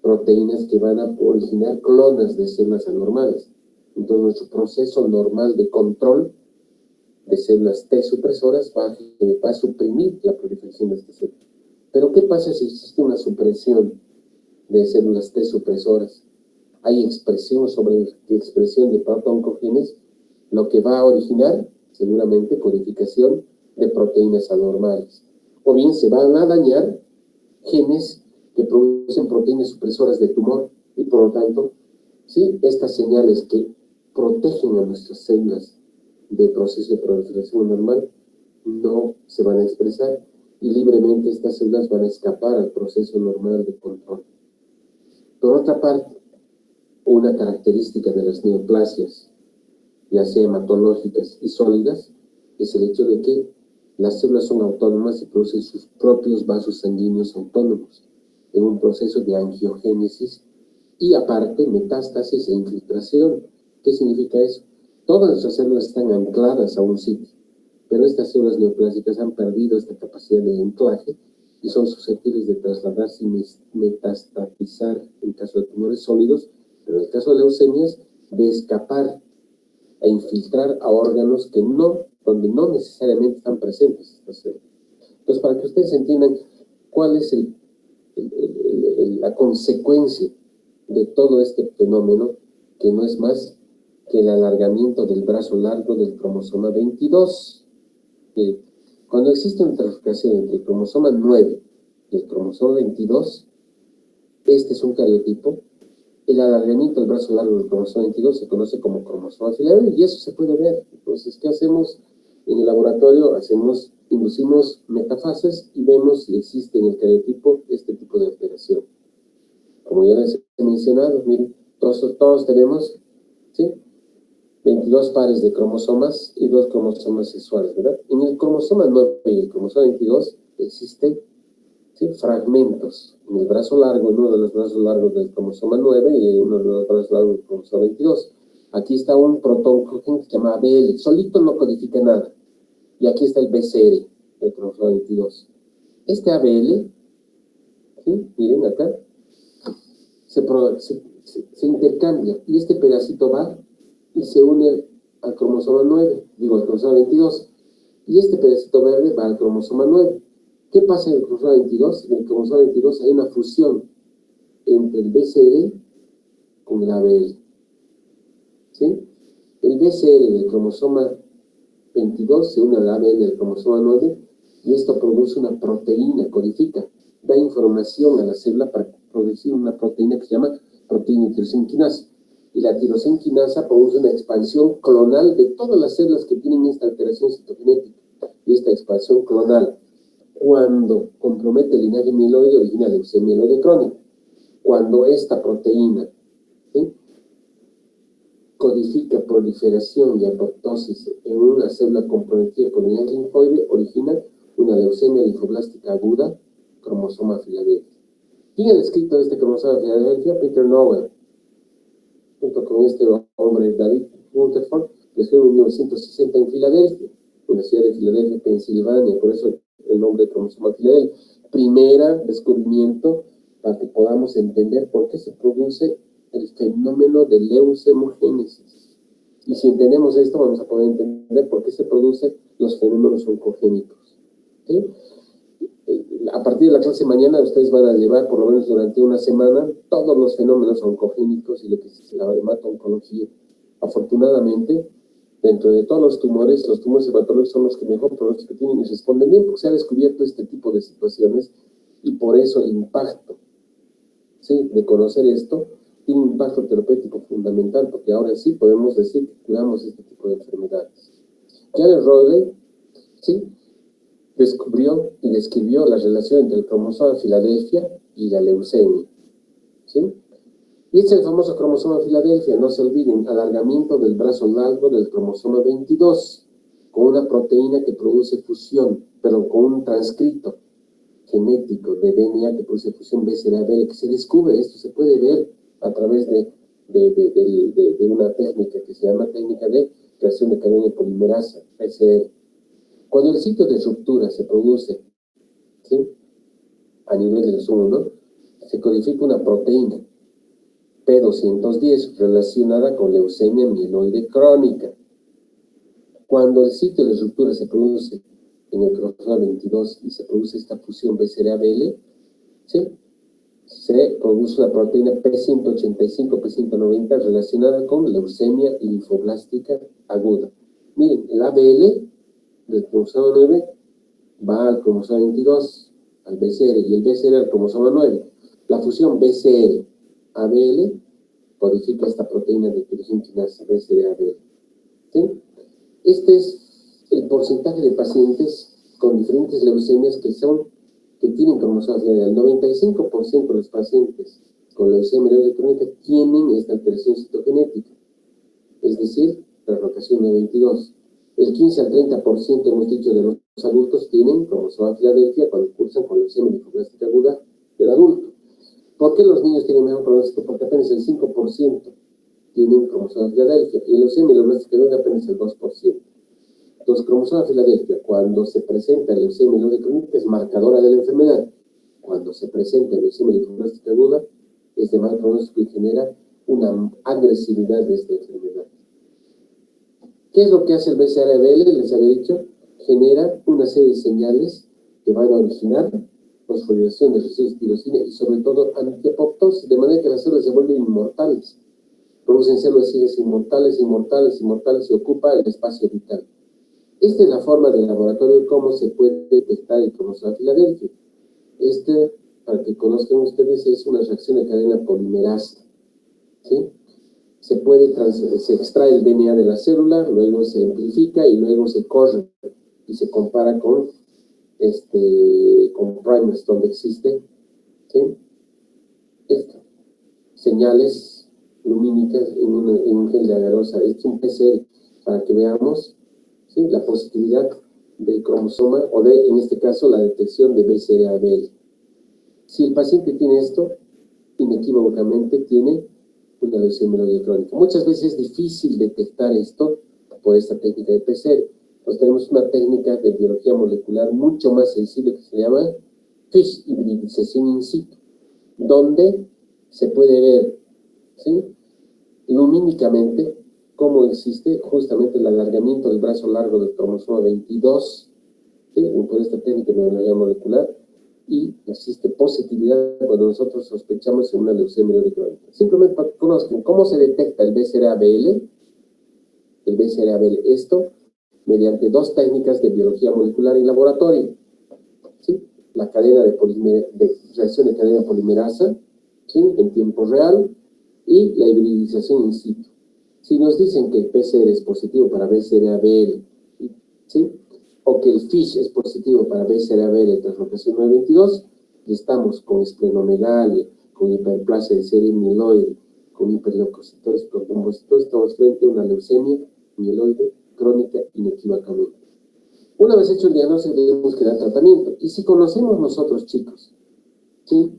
proteínas que van a originar clonas de células anormales. Entonces, nuestro proceso normal de control de células T supresoras va a suprimir la proliferación de estas células. Pero, ¿qué pasa si existe una supresión de células T supresoras? Hay expresión sobre expresión de protoncogenes, lo que va a originar, seguramente, codificación de proteínas anormales. O bien se van a dañar genes que producen proteínas supresoras de tumor y, por lo tanto, ¿sí?, estas señales que protegen a nuestras células del proceso de proliferación normal no se van a expresar y libremente estas células van a escapar al proceso normal de control. Por otra parte, una característica de las neoplasias, ya sea hematológicas y sólidas, es el hecho de que las células son autónomas y producen sus propios vasos sanguíneos autónomos en un proceso de angiogénesis y aparte metástasis e infiltración. ¿Qué significa eso? Todas nuestras células están ancladas a un sitio, pero estas células neoplásicas han perdido esta capacidad de anclaje y son susceptibles de trasladarse y metastatizar en caso de tumores sólidos, pero en el caso de leucemias, de escapar e infiltrar a órganos donde no necesariamente están presentes estas células. Entonces, para que ustedes entiendan cuál es la consecuencia de todo este fenómeno, que no es más que el alargamiento del brazo largo del cromosoma 22. Cuando existe una translocación entre el cromosoma 9 y el cromosoma 22, este es un cariotipo. El alargamiento del brazo largo del cromosoma 22 se conoce como cromosoma Filadelfia y eso se puede ver. Entonces, ¿qué hacemos en el laboratorio? Inducimos metafases y vemos si existe en el cariotipo este tipo de alteración. Como ya les he mencionado, miren, todos tenemos, ¿sí?, 22 pares de cromosomas y 2 cromosomas sexuales, ¿verdad? En el cromosoma 9 y el cromosoma 22 existen, ¿sí?, fragmentos en el brazo largo, en uno de los brazos largos del cromosoma 9 y en uno de los brazos largos del cromosoma 22. Aquí está un protoncogen que se llama ABL, solito no codifica nada. Y aquí está el BCR del cromosoma 22. Este ABL, ¿sí?, miren acá, se intercambia y este pedacito va y se une al cromosoma 9, al cromosoma 22. Y este pedacito verde va al cromosoma 9. ¿Qué pasa en el cromosoma 22? En el cromosoma 22 hay una fusión entre el BCR con el ABL. ¿Sí? El BCR del cromosoma 22 se une al ABL del cromosoma 9 y esto produce una proteína, codifica, da información a la célula para producir una proteína que se llama proteína tirosinquinasa. Y la tirosinquinasa produce una expansión clonal de todas las células que tienen esta alteración citogenética. Y esta expansión clonal, cuando compromete el linaje mieloide, origina leucemia mieloide crónica. Cuando esta proteína, ¿sí?, codifica proliferación y apoptosis en una célula comprometida con linaje linfoide, origina una leucemia linfoblástica aguda, cromosoma Filadelfia. ¿Quién ha descrito este cromosoma Filadelfia? Peter Nowell, junto con este hombre, David Rutherford, que estuvo en 1960 en Filadelfia, en la ciudad de Filadelfia, Pensilvania, por eso el nombre de cromosoma Filadelfia. Primera descubrimiento para que podamos entender por qué se produce el fenómeno de leucemogénesis. Y si entendemos esto, vamos a poder entender por qué se producen los fenómenos oncogénicos. ¿Sí? A partir de la clase de mañana, ustedes van a llevar, por lo menos durante una semana, todos los fenómenos oncogénicos y lo que se llama hemato-oncología. Afortunadamente, dentro de todos los tumores hematológicos son los que mejor pronóstico tienen y responden bien, porque se ha descubierto este tipo de situaciones y por eso el impacto, ¿sí?, de conocer esto tiene un impacto terapéutico fundamental, porque ahora sí podemos decir que curamos este tipo de enfermedades. Janet Rowley, ¿sí?, descubrió y describió la relación entre el cromosoma Filadelfia y la leucemia, ¿sí? Y este es el famoso cromosoma Filadelfia, no se olviden, alargamiento del brazo largo del cromosoma 22, con una proteína que produce fusión, pero con un transcrito genético de DNA que produce fusión BCR-ABL, que se descubre, esto se puede ver a través de una técnica que se llama técnica de creación de cadena de polimerasa, PCR. Cuando el sitio de ruptura se produce, ¿sí?, a nivel del zoom, ¿no?, se codifica una proteína P210 relacionada con leucemia mieloide crónica. Cuando el sitio de ruptura se produce en el cromosoma 22 y se produce esta fusión BCR-ABL, ¿sí?, se produce una proteína P185, P190 relacionada con leucemia linfoblástica aguda. Miren, el ABL del cromosoma 9 va al cromosoma 22, al BCR, y el BCR al cromosoma 9. La fusión BCR-ABL codifica esta proteína de tirosina quinasa, BCR-ABL. ¿Sí? Este es el porcentaje de pacientes con diferentes leucemias que tienen cromosoma Filadelfia. El 95% de los pacientes con leucemia mieloide crónica tienen esta alteración citogenética, es decir, translocación 922. El 15 al 30%, hemos dicho, de los adultos tienen cromosoma Filadelfia cuando cursan con leucemia linfoblástica aguda del adulto. ¿Por qué los niños tienen mejor pronóstico? Porque apenas el 5% tienen cromosoma Filadelfia y el leucemia linfoblástica aguda apenas el 2%. Entonces, cromosoma Filadelfia, cuando se presenta leucemia mieloide crónica, es marcadora de la enfermedad. Cuando se presenta leucemia linfoblástica aguda, es de mal pronóstico y genera una agresividad de esta enfermedad. ¿Qué es lo que hace el BCR-ABL? Les había dicho, genera una serie de señales que van a originar fosforilación de residuos de tirosina y sobre todo antiapoptosis, de manera que las células se vuelven inmortales. Producen células inmortales y ocupa el espacio vital. Esta es la forma de laboratorio de cómo se puede detectar el cromosoma Filadelfia. Para que conozcan ustedes, es una reacción de cadena polimerasa, ¿sí? Se extrae el DNA de la célula, luego se amplifica y luego se corre y se compara con primers donde existe, ¿sí?, señales lumínicas en un gel de agarrosa. Es un PCR para que veamos, ¿sí?, la positividad del cromosoma o en este caso, la detección de BCR-ABL. Si el paciente tiene esto, inequívocamente tiene una leucemia mieloide crónica. Muchas veces es difícil detectar esto por esta técnica de PCR. Pues tenemos una técnica de biología molecular mucho más sensible que se llama FISH, hibridización in situ, donde se puede ver, ¿sí?, lumínicamente cómo existe justamente el alargamiento del brazo largo del cromosoma 22, ¿sí?, por esta técnica de biología molecular, y existe positividad cuando nosotros sospechamos en una leucemia mieloide crónica. Simplemente para que conozcan cómo se detecta el BCR-ABL, esto mediante dos técnicas de biología molecular en laboratorio, ¿sí?, la cadena de reacción de cadena polimerasa, ¿sí?, en tiempo real, y la hibridización in situ. Si nos dicen que el PCR es positivo para BCR-ABL, ¿sí?, o que el FISH es positivo para BCR-ABL translocación 922, y estamos con esplenomegalia, con hiperplasia de serie mieloide, con hiperleucocitosis, con trombocitosis, estamos frente a una leucemia mieloide crónica inequívocamente. Una vez hecho el diagnóstico, tenemos que dar tratamiento. Y si conocemos nosotros, chicos, ¿sí?,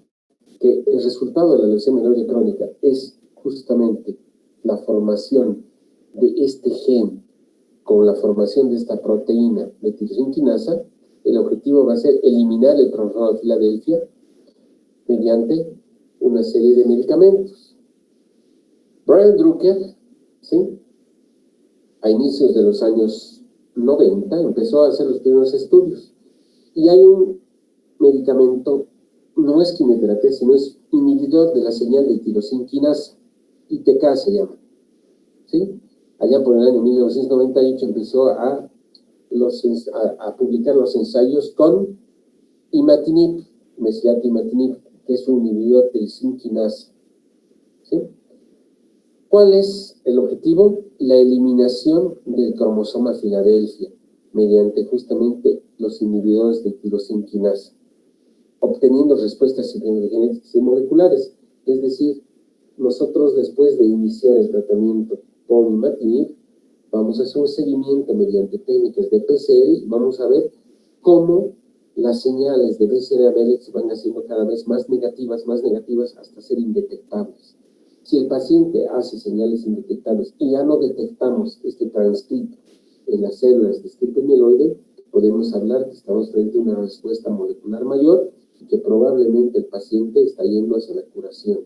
que el resultado de la leucemia mieloide crónica es justamente la formación de este gen con la formación de esta proteína de tirosina quinasa, el objetivo va a ser eliminar el cromosoma Filadelfia mediante una serie de medicamentos. Brian Drucker, ¿sí?, a inicios de los años 90 empezó a hacer los primeros estudios. Y hay un medicamento, no es quimioterapia, sino es inhibidor de la señal de tirosina quinasa, ITK se llama, ¿sí? Allá por el año 1998 empezó a publicar los ensayos con imatinib, mesliatinib, que es un inhibidor de tirosina quinasa, ¿sí? ¿Cuál es el objetivo? La eliminación del cromosoma Filadelfia mediante justamente los inhibidores de tirosina quinasa, obteniendo respuestas genéticas y moleculares. Es decir, nosotros después de iniciar el tratamiento con imatinib, vamos a hacer un seguimiento mediante técnicas de PCR y vamos a ver cómo las señales de BCR-ABL se van haciendo cada vez más negativas hasta ser indetectables. Si el paciente hace señales indetectables y ya no detectamos este transcrito en las células de estirpe mieloide, podemos hablar que estamos frente a una respuesta molecular mayor y que probablemente el paciente está yendo hacia la curación.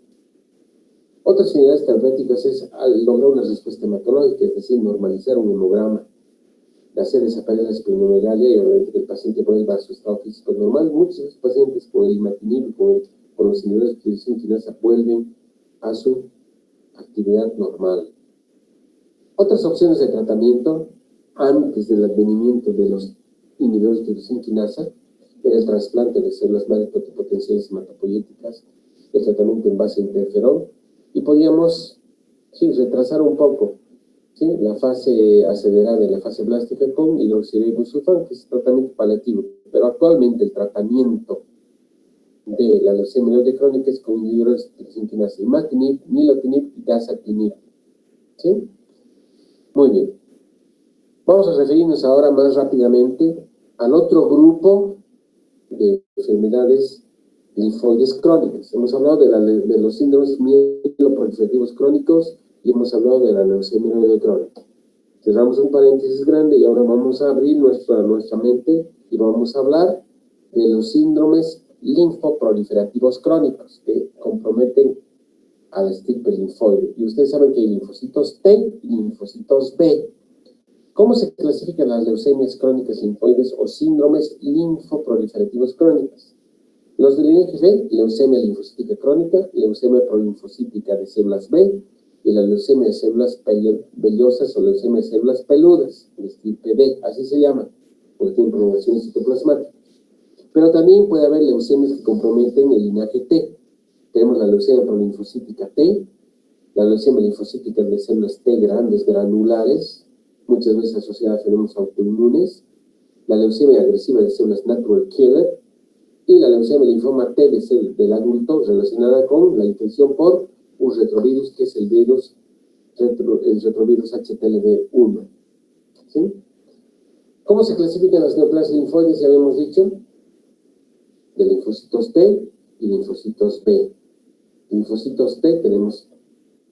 Otras unidades terapéuticas es lograr una respuesta hematológica, es decir, normalizar un hemograma, hacer desaparecer la esplenomegalia y obviamente que el paciente vuelva a su estado físico normal. Muchos de los pacientes con el imatinib y con los inhibidores de tirosina quinasa vuelven a su actividad normal. Otras opciones de tratamiento antes del advenimiento de los inhibidores de tirosina quinasa era el trasplante de células madre totipotenciales hematopoyéticas, el tratamiento en base a interferón, y podíamos retrasar un poco la fase acelerada de la fase blástica con hidroxiribosulfán, que es tratamiento paliativo. Pero actualmente el tratamiento de la leucemia mieloide crónica es con inhibidores de tirosina quinasa, imatinib, nilotinib y dasatinib. ¿Sí? Muy bien. Vamos a referirnos ahora más rápidamente al otro grupo de enfermedades linfoides crónicas. Hemos hablado de los síndromes mieloproliferativos crónicos y hemos hablado de la leucemia mieloide crónica. Cerramos un paréntesis grande y ahora vamos a abrir nuestra mente y vamos a hablar de los síndromes linfoproliferativos crónicos que comprometen a la estirpe linfoide. Y ustedes saben que hay linfocitos T y linfocitos B. ¿Cómo se clasifican las leucemias crónicas linfoides o síndromes linfoproliferativos crónicos? Los del linaje B, leucemia linfocítica crónica, leucemia prolinfocítica de células B y la leucemia de células vellosas o leucemia de células peludas, de estirpe B, así se llama, porque tienen prolongaciones citoplasmáticas. Pero también puede haber leucemias que comprometen el linaje T. Tenemos la leucemia prolinfocítica T, la leucemia linfocítica de células T grandes granulares, muchas veces asociada a fenómenos autoinmunes, la leucemia agresiva de células natural killer y la leucemia linfoma T del adulto relacionada con la infección por un retrovirus, que es el retrovirus HTLV1. ¿Sí? ¿Cómo se clasifican las neoplasias linfoides? Ya habíamos dicho, de linfocitos T y linfocitos B. Linfocitos T tenemos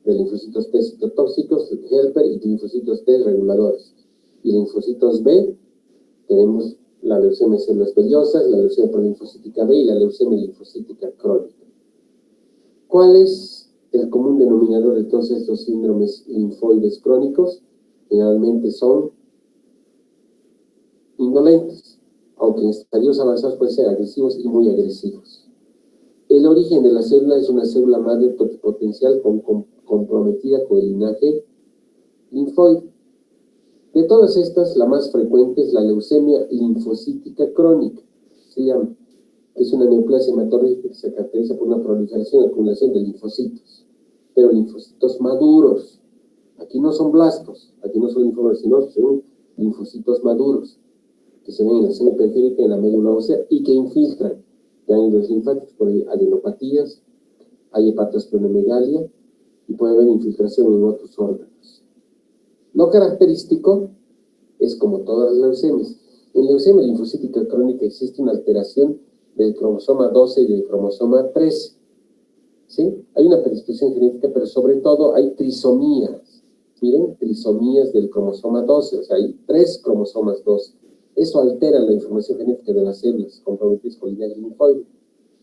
de linfocitos T citotóxicos, helper, y linfocitos T reguladores. Y linfocitos B tenemos la leucemia de células vellosas, la leucemia prolinfocítica B y la leucemia linfocítica crónica. ¿Cuál es el común denominador de todos estos síndromes linfoides crónicos? Generalmente son indolentes, aunque en estadios avanzados pueden ser agresivos y muy agresivos. El origen de la célula es una célula madre totipotencial comprometida con el linaje linfoide. De todas estas, la más frecuente es la leucemia linfocítica crónica, se llama, que es una neoplasia hematológica que se caracteriza por una proliferación y acumulación de linfocitos, pero linfocitos maduros. Aquí no son blastos, aquí no son linfomas, sino son linfocitos maduros, que se ven en la zona periférica, en la médula ósea, y que infiltran ganglios linfáticos por adenopatías, hay hepatosplenomegalia, y puede haber infiltración en otros órganos. Lo característico es como todas las leucemias. En leucemia linfocítica crónica existe una alteración del cromosoma 12 y del cromosoma 13. ¿Sí? Hay una predisposición genética, pero sobre todo hay trisomías. Miren, trisomías del cromosoma 12, o sea, hay 3 cromosomas 12. Eso altera la información genética de las células comprometidas con linaje linfoide.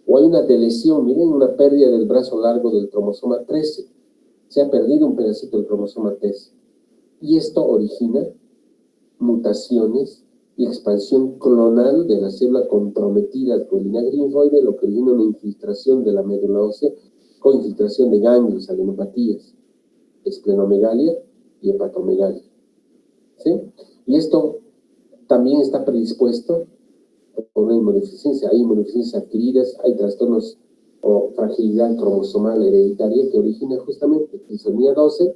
O hay una delesión, miren, una pérdida del brazo largo del cromosoma 13. Se ha perdido un pedacito del cromosoma 13. Y esto origina mutaciones y expansión clonal de la célula comprometida con el linaje linfoide, lo que origina una infiltración de la médula ósea con infiltración de ganglios, adenopatías, esplenomegalia y hepatomegalia. ¿Sí? Y esto también está predispuesto por una inmunodeficiencia. Hay inmunodeficiencias adquiridas, hay trastornos o fragilidad cromosomal hereditaria que origina justamente trisomía 12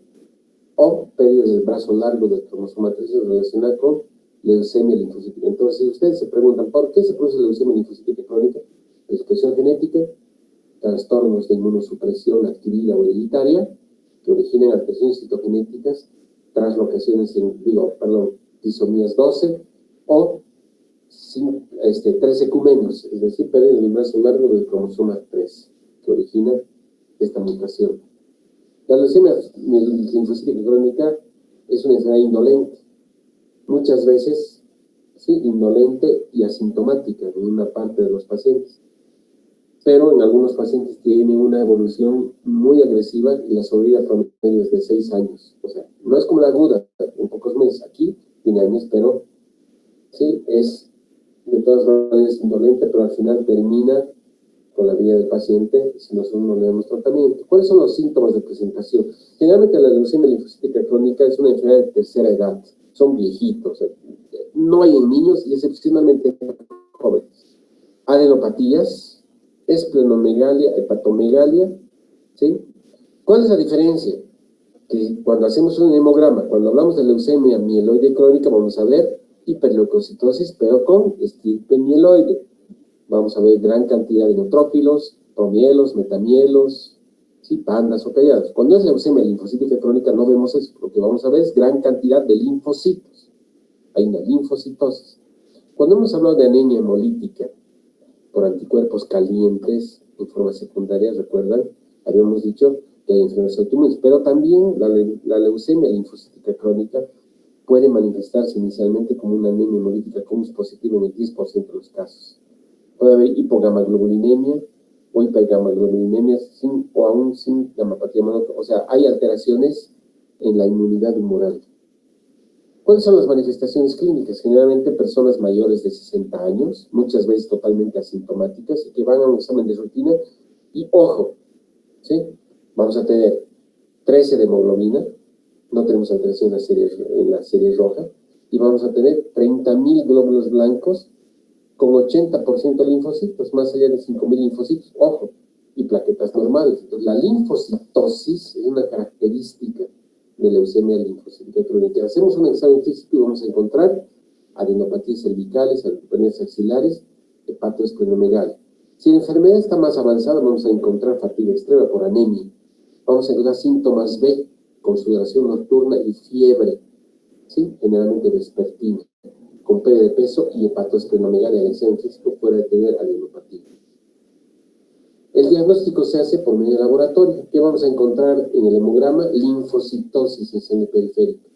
o pérdida del brazo largo del cromosoma 13 relacionada con leucemia linfocítica. Entonces, si ustedes se preguntan por qué se produce leucemia linfocítica crónica, expresión genética, trastornos de inmunosupresión adquirida o hereditaria que originan alteraciones citogenéticas, translocaciones trisomías 12 o 3 ecumenos, es decir, pérdida del brazo largo del cromosoma 3, que origina esta mutación. La leucemia linfocítica crónica es una enfermedad indolente, muchas veces indolente y asintomática en una parte de los pacientes, pero en algunos pacientes tiene una evolución muy agresiva y la sobrevida promedio es de 6 años. O sea, no es como la aguda, en pocos meses. Aquí tiene años, pero sí, es de todas maneras indolente, pero al final termina con la vida del paciente si nosotros no le damos tratamiento. ¿Cuáles son los síntomas de presentación? Generalmente la leucemia linfocítica crónica es una enfermedad de tercera edad. Son viejitos. No hay en niños y excepcionalmente en jóvenes. Adenopatías, esplenomegalia, hepatomegalia, ¿sí? ¿Cuál es la diferencia? Que cuando hacemos un hemograma, cuando hablamos de leucemia mieloide crónica, vamos a ver hiperleucocitosis, pero con estirpe mieloide. Vamos a ver gran cantidad de neutrófilos, promielos, metamielos, ¿sí? Pandas o callados. Cuando es leucemia linfocítica crónica no vemos eso, lo que vamos a ver es gran cantidad de linfocitos. Hay una linfocitosis. Cuando hemos hablado de anemia hemolítica, por anticuerpos calientes en forma secundaria, ¿recuerdan? Habíamos dicho que hay enfermedades autoinmunes, pero también la leucemia linfocítica crónica puede manifestarse inicialmente como una anemia hemolítica Cummings positiva en el 10% de los casos. Puede haber hipogamaglobulinemia o hipergamaglobulinemia o aún sin gamapatía monótona. O sea, hay alteraciones en la inmunidad humoral. ¿Cuáles son las manifestaciones clínicas? Generalmente personas mayores de 60 años, muchas veces totalmente asintomáticas, y que van a un examen de rutina y, ojo, ¿sí? Vamos a tener 13 de hemoglobina, no tenemos alteración en la serie roja, y vamos a tener 30.000 glóbulos blancos con 80% de linfocitos, más allá de 5.000 linfocitos, ojo, y plaquetas normales. Entonces, la linfocitosis es una característica de leucemia linfocítica crónica. Hacemos un examen físico y vamos a encontrar adenopatías cervicales, adenopatías axilares, hepatoesplenomegalia. Si la enfermedad está más avanzada, vamos a encontrar fatiga extrema por anemia. Vamos a encontrar síntomas B, con sudoración nocturna y fiebre, ¿sí? Generalmente vespertina, con pérdida de peso y hepatoesplenomegalia. El examen físico puede tener adenopatía. El diagnóstico se hace por medio de laboratorio. ¿Qué vamos a encontrar en el hemograma? Linfocitosis en sangre periférica.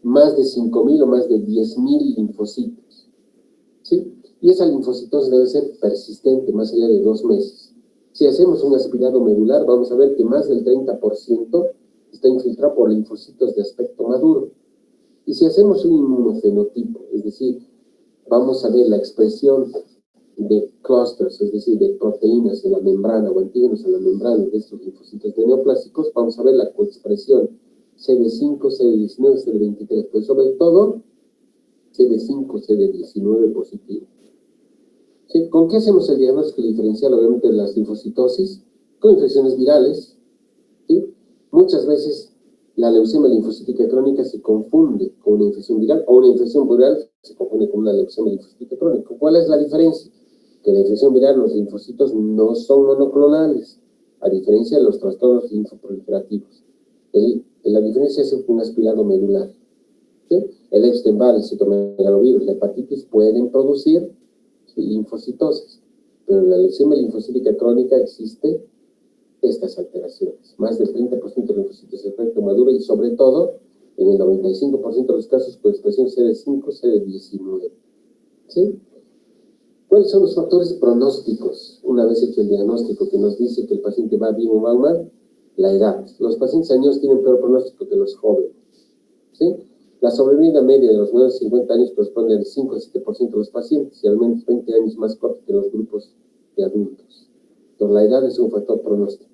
Más de 5.000 o más de 10.000 linfocitos, ¿sí? Y esa linfocitosis debe ser persistente, más allá de 2 meses. Si hacemos un aspirado medular, vamos a ver que más del 30% está infiltrado por linfocitos de aspecto maduro. Y si hacemos un inmunofenotipo, es decir, vamos a ver la expresión de clusters, es decir, de proteínas en la membrana o antígenos en la membrana de estos linfocitos de neoplásicos, vamos a ver la coexpresión CD5, CD19, CD23, pero sobre todo CD5, CD19 positivo. ¿Sí? ¿Con qué hacemos el diagnóstico diferencial, obviamente, de las linfocitosis? Con infecciones virales, ¿sí? Muchas veces la leucemia linfocítica crónica se confunde con una infección viral, o una infección viral se confunde con una leucemia linfocítica crónica. ¿Cuál es la diferencia? Que en la infección viral los linfocitos no son monoclonales, a diferencia de los trastornos linfoproliferativos. La diferencia es un aspirado medular, ¿sí? El Epstein-Barr, el citomegalovirus, la hepatitis pueden producir linfocitosis, pero en la leucemia linfocítica crónica existe estas alteraciones, más del 30% de linfocitos de efecto maduro y sobre todo en el 95% de los casos por expresión CD5, CD19, ¿sí? ¿Cuáles son los factores pronósticos una vez hecho el diagnóstico que nos dice que el paciente va bien o va mal? La edad. Los pacientes años tienen peor pronóstico que los jóvenes, ¿sí? La sobrevida media de los menores de 50 años corresponde al 5 al 7% de los pacientes y al menos 20 años más corto que los grupos de adultos. Entonces, la edad es un factor pronóstico.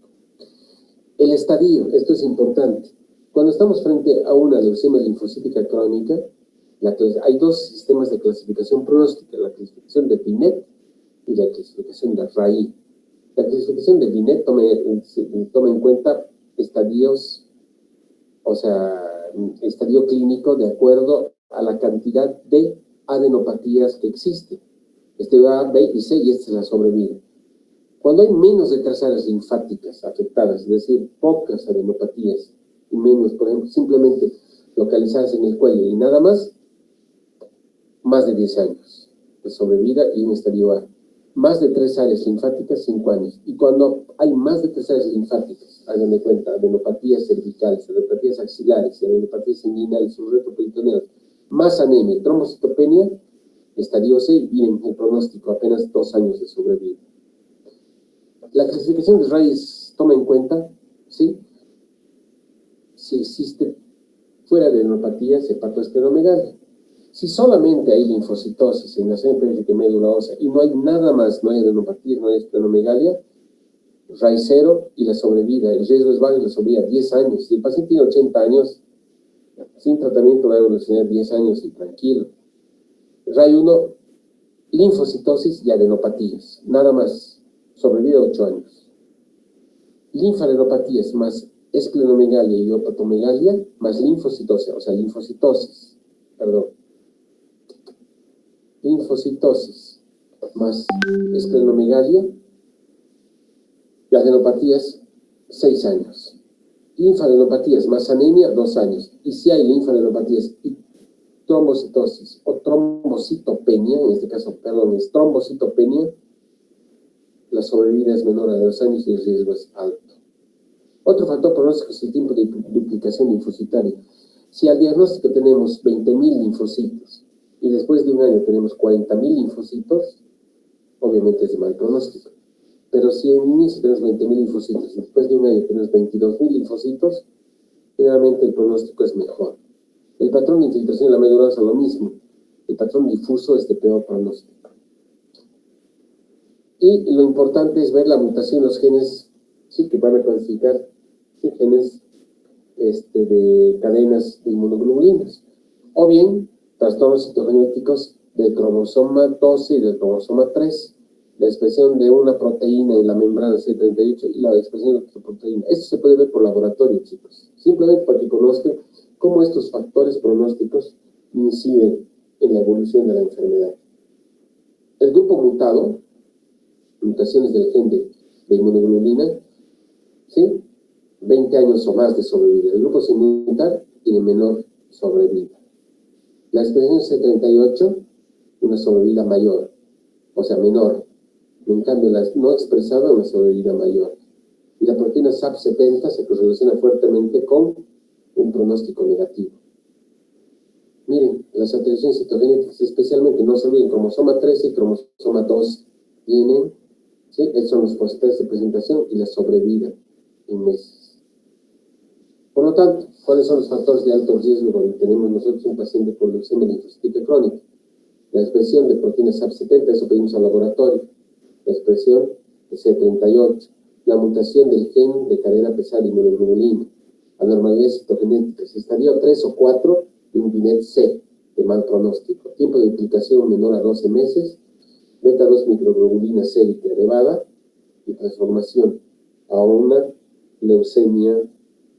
El estadio, esto es importante. Cuando estamos frente a una leucemia linfocítica crónica, hay 2 sistemas de clasificación pronóstica, la clasificación de Binet y la clasificación de RAI. La clasificación de Binet toma en cuenta estadios, o sea, estadio clínico de acuerdo a la cantidad de adenopatías que existe. A, B y C, y esta es la sobrevida. Cuando hay menos de 3 áreas linfáticas afectadas, es decir, pocas adenopatías, y menos, por ejemplo, simplemente localizadas en el cuello y nada más de 10 años de sobrevida y un estadio A. Más de 3 áreas linfáticas, 5 años. Y cuando hay más de 3 áreas linfáticas, hagan de cuenta, adenopatías cervicales, adenopatías axilares, adenopatías inguinales, subretroperitoneales, más anemia, trombocitopenia, estadio C, y en el pronóstico apenas 2 años de sobrevida. La clasificación de Reyes toma en cuenta, ¿sí?, si existe fuera de adenopatías hepatoesplenomegalia. Si solamente hay linfocitosis en la sangre periférica médula ósea y no hay nada más, no hay adenopatía, no hay esplenomegalia, RAI 0 y la sobrevida, el riesgo es bajo y la sobrevida 10 años. Si el paciente tiene 80 años, sin tratamiento va a evolucionar 10 años y tranquilo. RAI 1, linfocitosis y adenopatías, nada más, sobrevida 8 años. Linfadenopatías más esplenomegalia y hepatomegalia más linfocitosis, o sea, linfocitosis más esplenomegalia y adenopatías, 6 años. Linfadenopatías más anemia, 2 años. Y si hay linfadenopatías y trombocitosis o trombocitopenia, en este caso, es trombocitopenia, la sobrevida es menor a 2 años y el riesgo es alto. Otro factor pronóstico es el tiempo de duplicación linfocitaria. Si al diagnóstico tenemos 20.000 linfocitos y después de un año tenemos 40.000 linfocitos, obviamente es de mal pronóstico. Pero si en inicio tenemos 20.000 linfocitos y después de un año tenemos 22.000 linfocitos, generalmente el pronóstico es mejor. El patrón de infiltración de la médula es lo mismo. El patrón difuso es de peor pronóstico. Y lo importante es ver la mutación de los genes, sí, que van a clasificar, sí, genes de cadenas de inmunoglobulinas. O bien, trastornos citogenéticos del cromosoma 12 y del cromosoma 3. La expresión de una proteína en la membrana C38 y la expresión de otra proteína. Esto se puede ver por laboratorio, chicos. Simplemente para que conozcan cómo estos factores pronósticos inciden en la evolución de la enfermedad. El grupo mutado, mutaciones del gen de inmunoglobulina, ¿sí?, 20 años o más de sobrevida. El grupo sin mutar tiene menor sobrevida. La expresión C38, una sobrevida mayor, o sea, menor. En cambio, la no expresada, una sobrevida mayor. Y la proteína SAP70 se correlaciona fuertemente con un pronóstico negativo. Miren, las alteraciones citogenéticas, especialmente, no se olviden, cromosoma 13 y cromosoma 2 tienen, ¿sí?, estos son los porcentajes de presentación y la sobrevida en meses. Por lo tanto, ¿cuáles son los factores de alto riesgo cuando tenemos nosotros un paciente con leucemia linfocítica crónica? La expresión de proteína SAP70, eso pedimos al laboratorio. La expresión de C38, la mutación del gen de cadena pesada de inmunoglobulina, anormalidades citogenéticas, estadio 3 o 4, un Binet C, de mal pronóstico, tiempo de duplicación menor a 12 meses, beta-2 microglobulina sérica elevada y transformación a una leucemia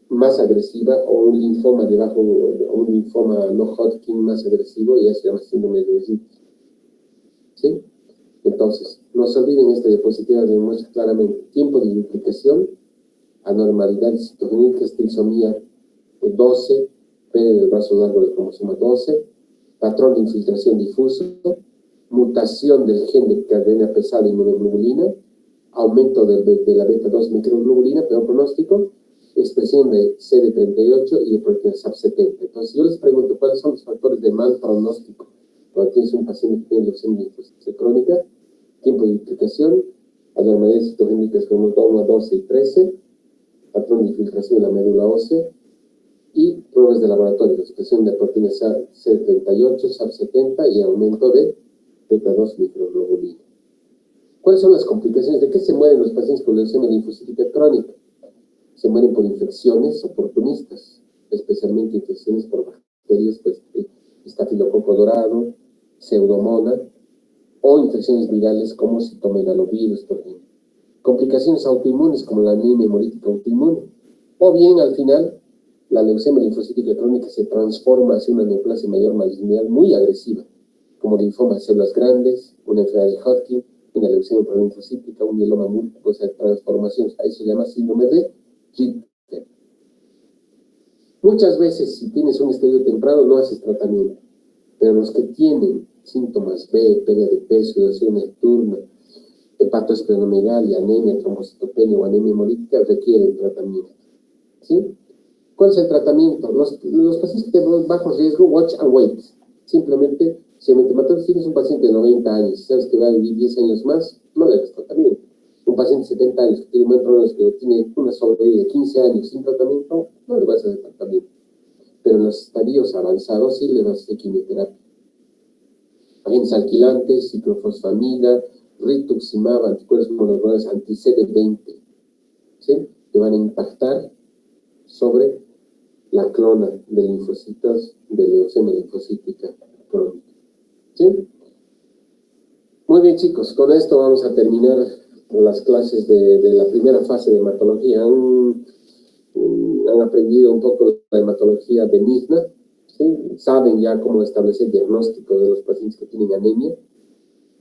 más agresiva o un linfoma debajo, o un linfoma no Hodgkin más agresivo, y ya se llama síndrome de Retitis. ¿Sí? Entonces, no se olviden, esta diapositiva demuestra claramente tiempo de duplicación, anormalidades citogenéticas, trisomía 12, pérdida del brazo largo del cromosoma 12, patrón de infiltración difuso, mutación del gen de cadena pesada de inmunoglobulina, aumento de la beta-2 microglobulina, peor pronóstico, expresión de CD38 y de proteína SAP70. Entonces, yo les pregunto, ¿cuáles son los factores de mal pronóstico cuando tienes un paciente que tiene leucemia linfocítica crónica? Tiempo de duplicación, anormalidades citogénicas como 1, 12 y 13, patrón de infiltración de la médula ósea y pruebas de laboratorio, expresión de proteína CD38, SAP70 y aumento de beta-2 microglobulina. ¿Cuáles son las complicaciones? ¿De qué se mueren los pacientes con leucemia linfocítica crónica? Se mueren por infecciones oportunistas, especialmente infecciones por bacterias, pues, estafilococo dorado, pseudomonas, o infecciones virales como citomegalovirus, por ejemplo. complicaciones autoinmunes como la anemia hemolítica autoinmune, o bien al final la leucemia linfocítica crónica se transforma hacia una neoplasia mayor malignidad muy agresiva, como linfoma de células grandes, una enfermedad de Hodgkin, una leucemia prolinfocítica, un mieloma múltiple, o sea, transformaciones. Ahí se llama síndrome de Richter. Muchas veces, si tienes un estadio temprano, no haces tratamiento, pero los que tienen síntomas B, pérdida de peso, sudoración nocturna, hepatoesplenomegalia, anemia, trombocitopenia o anemia hemolítica requieren tratamiento. ¿Sí? ¿Cuál es el tratamiento? Los pacientes que tienen bajo riesgo, watch and wait. Simplemente, si tienes un paciente de 90 años, sabes que va a vivir 10 años más, no le das tratamiento. Un paciente de 70 años que tiene buen problema, que tiene una sobrevida de 15 años sin tratamiento, no le vas a hacer tratamiento. Pero en los estadios avanzados sí le vas a hacer quimioterapia. Agentes alquilantes, ciclofosfamida, rituximab, anticuerpos monoclonales anti-CD20, ¿sí? Que van a impactar sobre la clona de linfocitos de leucemia linfocítica crónica. ¿Sí? Muy bien, chicos, con esto vamos a terminar las clases de la primera fase de hematología. Han aprendido un poco la hematología benigna, ¿sí? Saben ya cómo establecer diagnóstico de los pacientes que tienen anemia.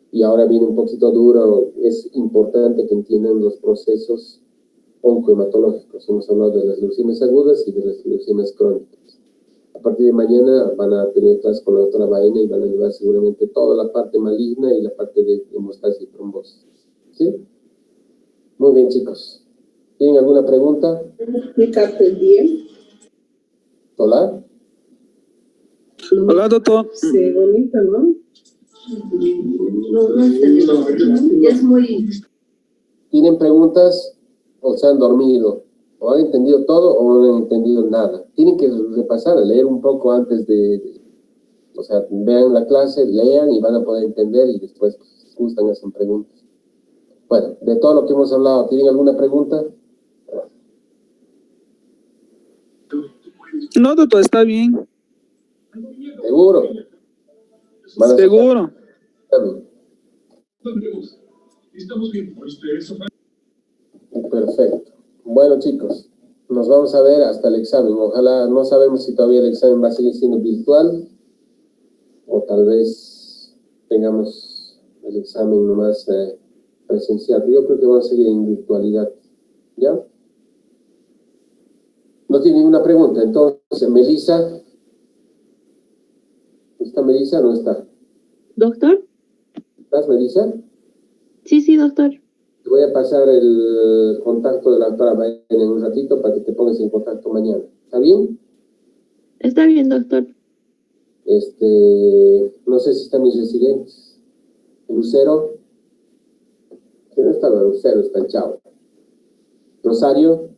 Y ahora viene un poquito duro, es importante que entiendan los procesos oncohematológicos. Hemos hablado de las leucemias agudas y de las leucemias crónicas. A partir de mañana van a tener clases con la doctora Baena y van a llevar seguramente toda la parte maligna y la parte de hemostasis y trombosis. ¿Sí? Muy bien, chicos. ¿Tienen alguna pregunta? ¿Hola? Hola, doctor. Sí, bonito, ¿no? No es muy... ¿Tienen preguntas o se han dormido? ¿O han entendido todo o no han entendido nada? Tienen que repasar, leer un poco antes o sea, vean la clase, lean y van a poder entender y después, si gustan, hacen preguntas. Bueno, de todo lo que hemos hablado, ¿tienen alguna pregunta? No, doctor, está bien. ¿Seguro? Seguro. Perfecto. Bueno, chicos, nos vamos a ver hasta el examen. Ojalá, no sabemos si todavía el examen va a seguir siendo virtual o tal vez tengamos el examen nomás presencial. Yo creo que va a seguir en virtualidad. ¿Ya? No tiene ninguna pregunta. Entonces, Melissa. ¿Está Melissa o no está? ¿Doctor? ¿Estás, Melissa? Sí, doctor. Te voy a pasar el contacto de la doctora Baena en un ratito para que te pongas en contacto mañana. ¿Está bien? Está bien, doctor. No sé si están mis residentes. Lucero. Si no está Lucero, está el Chavo. Rosario.